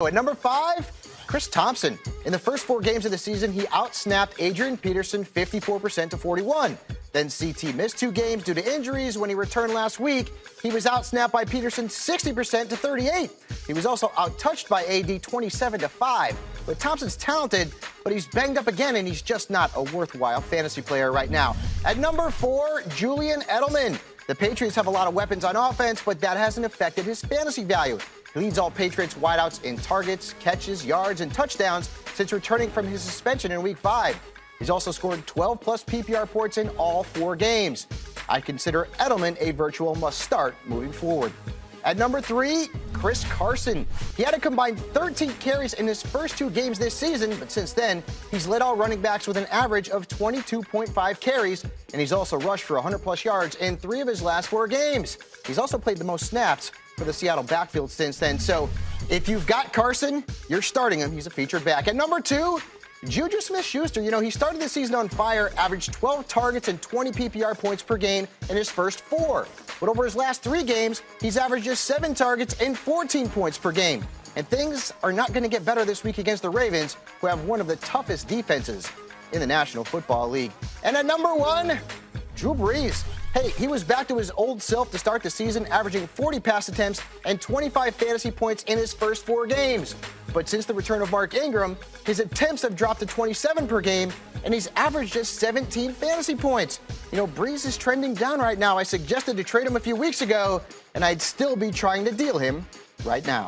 At number 5, Chris Thompson. In the first 4 games of the season, he outsnapped Adrian Peterson 54% to 41. Then CT missed 2 games due to injuries. When he returned last week, he was outsnapped by Peterson 60% to 38. He was also outtouched by AD 27 to 5. But Thompson's talented, but he's banged up again, and he's just not a worthwhile fantasy player right now. At number 4, Julian Edelman. The Patriots have a lot of weapons on offense, but that hasn't affected his fantasy value. He leads all Patriots wideouts in targets, catches, yards, and touchdowns since returning from his suspension in Week 5. He's also scored 12-plus PPR points in all 4 games. I consider Edelman a virtual must-start moving forward. At number 3, Chris Carson. He had a combined 13 carries in his first 2 games this season, but since then, he's led all running backs with an average of 22.5 carries, and he's also rushed for 100-plus yards in 3 of his last 4 games. He's also played the most snaps for the Seattle backfield since then. So if you've got Carson, you're starting him. He's a featured back. At number 2, Judy Smith. He started the season on fire, averaged 12 targets and 20 PPR points per game in his first 4. But over his last 3 games, he's averaged just 7 targets and 14 points per game. And things are not going to get better this week against the Ravens, who have one of the toughest defenses in the National Football League. And at number 1, Drew Brees. Hey, he was back to his old self to start the season, averaging 40 pass attempts and 25 fantasy points in his first 4 games. But since the return of Mark Ingram, his attempts have dropped to 27 per game, and he's averaged just 17 fantasy points. Brees is trending down right now. I suggested to trade him a few weeks ago, and I'd still be trying to deal him right now.